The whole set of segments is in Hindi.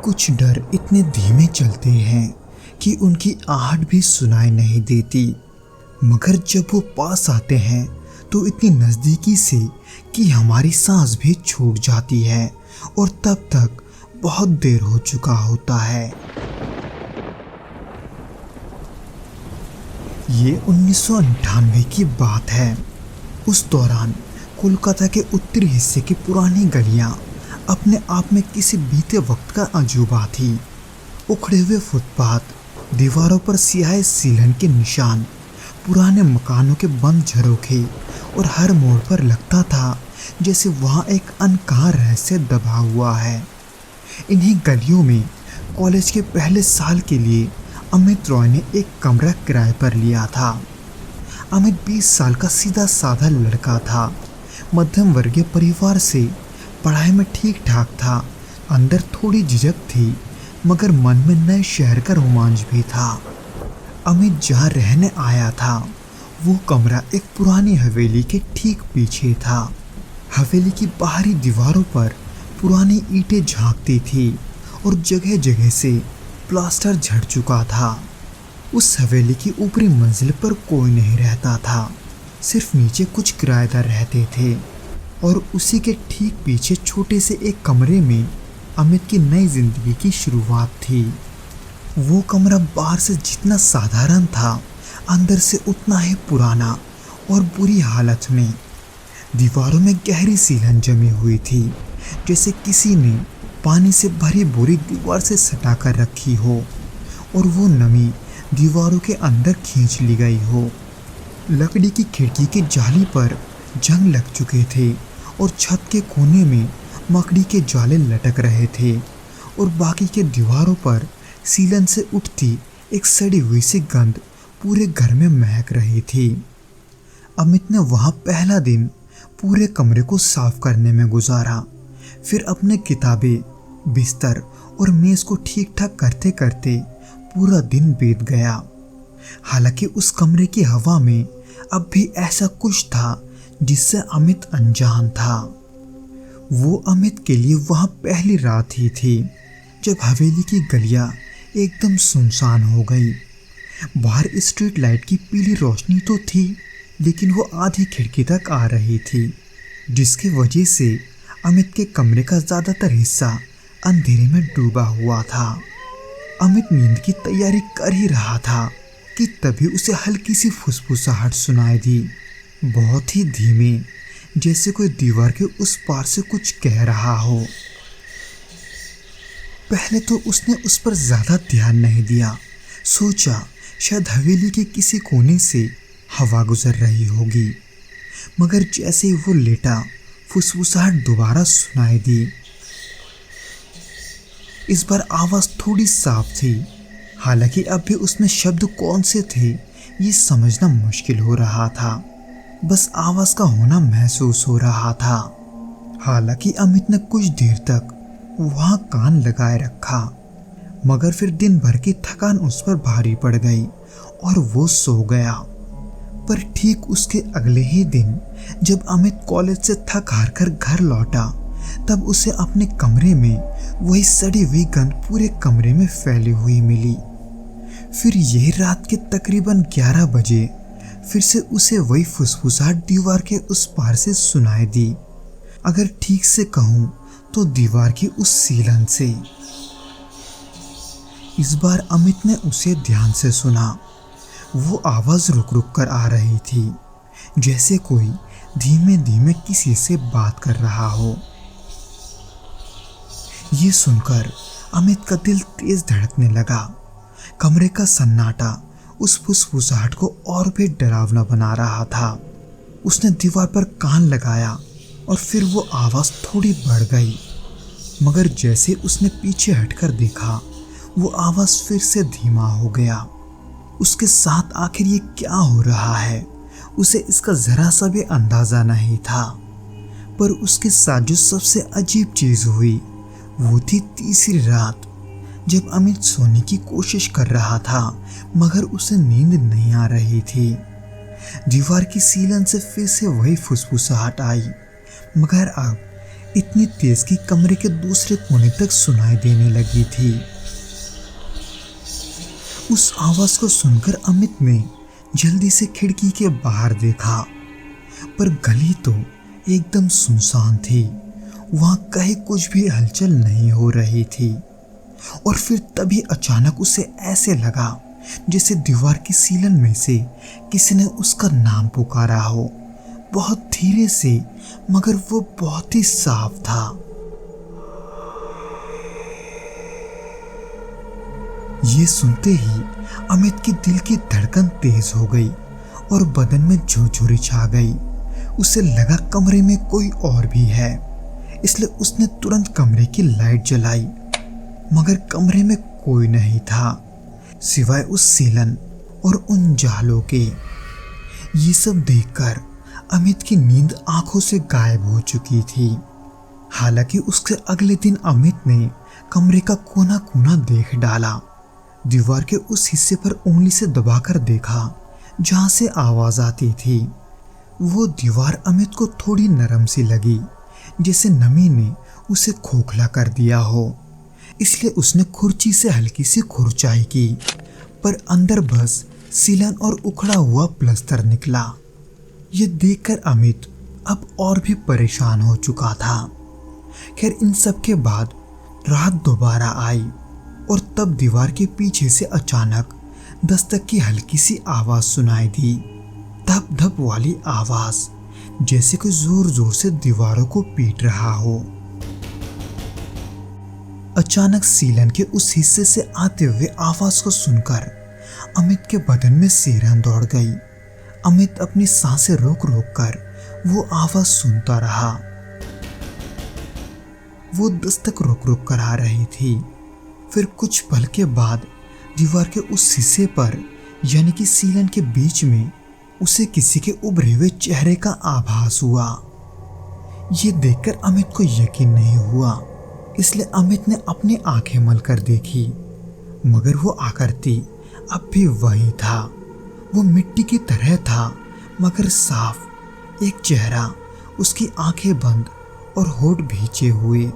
कुछ डर इतने धीमे चलते हैं कि उनकी आहट भी सुनाई नहीं देती, मगर जब वो पास आते हैं तो इतनी नज़दीकी से कि हमारी सांस भी छूट जाती है और तब तक बहुत देर हो चुका होता है। ये 1998 की बात है। उस दौरान कोलकाता के उत्तरी हिस्से की पुरानी गलियां अपने आप में किसी बीते वक्त का अजूबा थी। उखड़े हुए फुटपाथ, दीवारों पर सियाह सीलन के निशान, पुराने मकानों के बंद झरोखे और हर मोड़ पर लगता था जैसे वहाँ एक अनकहा रहस्य दबा हुआ है। इन्हीं गलियों में कॉलेज के पहले साल के लिए अमित रॉय ने एक कमरा किराए पर लिया था। अमित 20 साल का सीधा साधा लड़का था, मध्यम वर्गीय परिवार से, पढ़ाई में ठीक ठाक था। अंदर थोड़ी झिझक थी, मगर मन में नए शहर का रोमांच भी था। अमित जहाँ रहने आया था वो कमरा एक पुरानी हवेली के ठीक पीछे था। हवेली की बाहरी दीवारों पर पुरानी ईंटें झांकती थी और जगह जगह से प्लास्टर झड़ चुका था। उस हवेली की ऊपरी मंजिल पर कोई नहीं रहता था, सिर्फ नीचे कुछ किराएदार रहते थे और उसी के ठीक पीछे छोटे से एक कमरे में अमित की नई जिंदगी की शुरुआत थी। वो कमरा बाहर से जितना साधारण था, अंदर से उतना ही पुराना और बुरी हालत में। दीवारों में गहरी सीलन जमी हुई थी, जैसे किसी ने पानी से भरी बोरी दीवार से सटा कर रखी हो और वो नमी दीवारों के अंदर खींच ली गई हो। लकड़ी की खिड़की की जाली पर जंग लग चुके थे और छत के कोने में मकड़ी के जाले लटक रहे थे और बाकी के दीवारों पर सीलन से उठती एक सड़ी हुई सी गंध पूरे घर में महक रही थी। अमित ने वहाँ पहला दिन पूरे कमरे को साफ करने में गुजारा, फिर अपने किताबें, बिस्तर और मेज़ को ठीक ठाक करते करते पूरा दिन बीत गया। हालांकि उस कमरे की हवा में अब भी ऐसा कुछ था जिससे अमित अनजान था। वो अमित के लिए वहाँ पहली रात ही थी जब हवेली की गलियां एकदम सुनसान हो गई। बाहर स्ट्रीट लाइट की पीली रोशनी तो थी, लेकिन वो आधी खिड़की तक आ रही थी, जिसकी वजह से अमित के कमरे का ज़्यादातर हिस्सा अंधेरे में डूबा हुआ था। अमित नींद की तैयारी कर ही रहा था कि तभी उसे हल्की सी फुसफुसाहट सुनाई दी, बहुत ही धीमे, जैसे कोई दीवार के उस पार से कुछ कह रहा हो। पहले तो उसने उस पर ज़्यादा ध्यान नहीं दिया, सोचा शायद हवेली के किसी कोने से हवा गुजर रही होगी, मगर जैसे ही वो लेटा फुसफुसाहट दोबारा सुनाई दी। इस बार आवाज़ थोड़ी साफ थी, हालांकि अब भी उसमें शब्द कौन से थे ये समझना मुश्किल हो रहा था। बस आवाज़ का होना महसूस हो रहा था। हालांकि अमित ने कुछ देर तक वहाँ कान लगाए रखा, मगर फिर दिन भर की थकान उस पर भारी पड़ गई और वो सो गया। पर ठीक उसके अगले ही दिन जब अमित कॉलेज से थक हार कर घर लौटा, तब उसे अपने कमरे में वही सड़ी हुई गंध पूरे कमरे में फैली हुई मिली। फिर यह रात के तकरीबन 11 बजे फिर से उसे वही फुसफुसाहट दीवार के उस पार से सुनाई दी। अगर ठीक से कहूँ तो दीवार की उस सीलन से। इस बार अमित ने उसे ध्यान से सुना। वो आवाज़ रुक रुक कर आ रही थी, जैसे कोई धीमे धीमे किसी से बात कर रहा हो। ये सुनकर अमित का दिल तेज धड़कने लगा। कमरे का सन्नाटा उस फुसफुसाहट को और भी डरावना बना रहा था। उसने दीवार पर कान लगाया और फिर वो आवाज़ थोड़ी बढ़ गई, मगर जैसे उसने पीछे हटकर देखा, वो आवाज़ फिर से धीमा हो गया। उसके साथ आखिर ये क्या हो रहा है, उसे इसका ज़रा सा भी अंदाज़ा नहीं था। पर उसके साथ जो सबसे अजीब चीज़ हुई वो थी तीसरी रात, जब अमित सोने की कोशिश कर रहा था, मगर उसे नींद नहीं आ रही थी। दीवार की सीलन से फिर से वही फुसफुसाहट आई, मगर अब इतनी तेज कि कमरे के दूसरे कोने तक सुनाई देने लगी थी। उस आवाज को सुनकर अमित ने जल्दी से खिड़की के बाहर देखा, पर गली तो एकदम सुनसान थी। वहां कहीं कुछ भी हलचल नहीं हो रही थी। और फिर तभी अचानक उसे ऐसे लगा जैसे दीवार की सीलन में से किसी ने उसका नाम पुकारा हो, बहुत धीरे से, मगर वो बहुत ही साफ था। ये सुनते ही अमित की दिल की धड़कन तेज हो गई और बदन में झुरझुरी छा गई। उसे लगा कमरे में कोई और भी है, इसलिए उसने तुरंत कमरे की लाइट जलाई, मगर कमरे में कोई नहीं था सिवाय उस सीलन और उन जालों के। ये सब देखकर अमित की नींद आंखों से गायब हो चुकी थी। हालांकि उसके अगले दिन अमित ने कमरे का कोना कोना देख डाला। दीवार के उस हिस्से पर उंगली से दबाकर देखा जहां से आवाज आती थी। वो दीवार अमित को थोड़ी नरम सी लगी, जैसे नमी ने उसे खोखला कर दिया हो। इसलिए उसने खुर्ची से हल्की सी खुरचाई की, पर अंदर बस सीलन और उखड़ा हुआ प्लास्टर निकला। ये देखकर अमित अब और भी परेशान हो चुका था। खैर, इन सब के बाद रात दोबारा आई और तब दीवार के पीछे से अचानक दस्तक की हल्की सी आवाज सुनाई दी। धप धप वाली आवाज, जैसे कोई जोर जोर से दीवारों को पीट रहा हो। अचानक सीलन के उस हिस्से से आते हुए आवाज को सुनकर अमित के बदन में सिहरन दौड़ गई। अमित अपनी सांसें रोक रोक कर वो आवाज सुनता रहा। वो दस्तक रोक रोक कर आ रही थी। फिर कुछ पल के बाद दीवार के उस हिस्से पर, यानी कि सीलन के बीच में, उसे किसी के उभरे हुए चेहरे का आभास हुआ। ये देखकर अमित को यकीन नहीं हुआ, इसलिए अमित ने अपनी आंखें मलकर देखी, मगर वो आकृति अब भी वही था। वो मिट्टी की तरह था, मगर साफ। एक चेहरा, उसकी आंखें बंद और होठ भींचे हुए।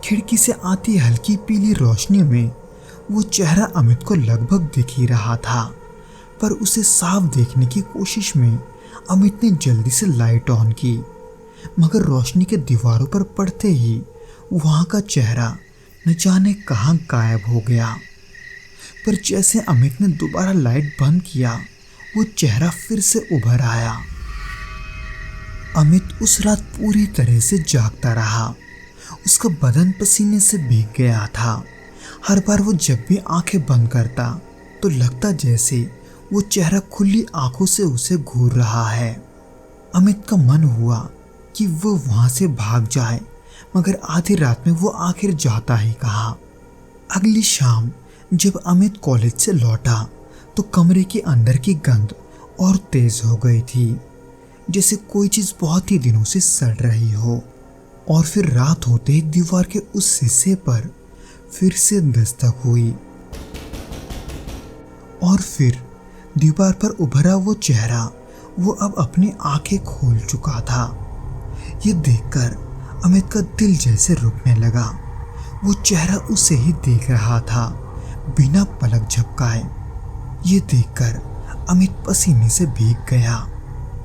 खिड़की से आती हल्की पीली रोशनी में वो चेहरा अमित को लगभग दिख ही रहा था, पर उसे साफ देखने की कोशिश में अमित ने जल्दी से लाइट ऑन की, मगर रोशनी के दीवारों पर पड़ते ही वहां का चेहरा न जाने कहां गायब हो गया। पर जैसे अमित ने दोबारा लाइट बंद किया, वो चेहरा फिर से उभर आया। अमित उस रात पूरी तरह से जागता रहा। उसका बदन पसीने से भीग गया था। हर बार वो जब भी आंखें बंद करता तो लगता जैसे वो चेहरा खुली आंखों से उसे घूर रहा है। अमित का मन हुआ कि वो वहां से भाग जाए, मगर आधी रात में वो आखिर जाता ही कहाँ। अगली शाम जब अमित कॉलेज से लौटा तो कमरे के अंदर की गंध और तेज हो गई थी, जैसे कोई चीज बहुत ही दिनों से सड़ रही हो। और फिर रात होते ही दीवार के उस हिस्से पर फिर से दस्तक हुई और फिर दीवार पर उभरा वो चेहरा, वो अब अपनी आंखें खोल चुका था। ये देखकर अमित का दिल जैसे रुकने लगा। वो चेहरा उसे ही देख रहा था बिना पलक झपकाए। ये देखकर अमित पसीने से भीग गया।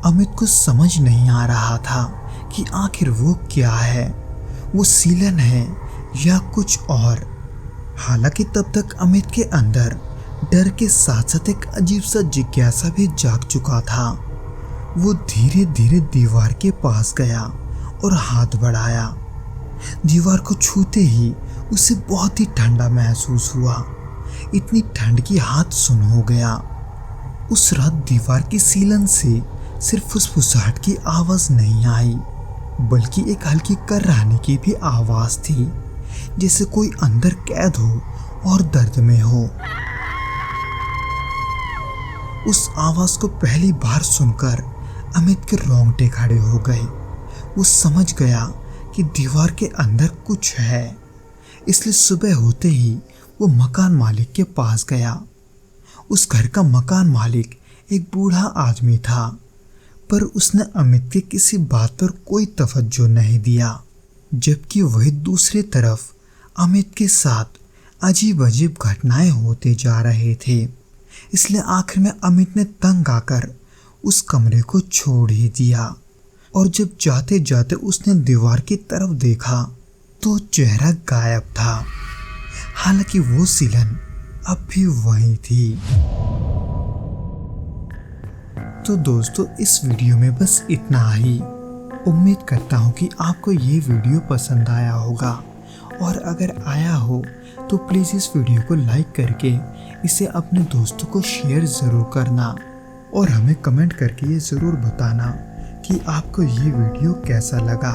अमित को समझ नहीं आ रहा था कि आखिर वो क्या है, वो सीलन है या कुछ और। हालांकि तब तक अमित के अंदर डर के साथ साथ एक अजीब सा जिज्ञासा भी जाग चुका था। वो धीरे धीरे दीवार के पास गया और हाथ बढ़ाया। दीवार को छूते ही उसे बहुत ही ठंडा महसूस हुआ, इतनी ठंड की हाथ सुन हो गया। उस रात दीवार की सीलन से सिर्फ फुसफुसाहट की आवाज नहीं आई, बल्कि एक हल्की कर्राने की भी आवाज थी, जैसे कोई अंदर कैद हो और दर्द में हो। उस आवाज को पहली बार सुनकर अमित के रोंगटे खड़े हो गए। वो समझ गया कि दीवार के अंदर कुछ है, इसलिए सुबह होते ही वो मकान मालिक के पास गया। उस घर का मकान मालिक एक बूढ़ा आदमी था, पर उसने अमित के किसी बात पर कोई तवज्जो नहीं दिया। जबकि वही दूसरी तरफ अमित के साथ अजीब अजीब घटनाएं होते जा रहे थे। इसलिए आखिर में अमित ने तंग आकर उस कमरे को छोड़ ही दिया और जब जाते जाते उसने दीवार की तरफ देखा तो चेहरा गायब था। हालांकि वो सिलन अब भी वही थी। तो दोस्तों, इस वीडियो में बस इतना ही। उम्मीद करता हूँ कि आपको ये वीडियो पसंद आया होगा, और अगर आया हो तो प्लीज़ इस वीडियो को लाइक करके इसे अपने दोस्तों को शेयर ज़रूर करना, और हमें कमेंट करके ये ज़रूर बताना कि आपको ये वीडियो कैसा लगा।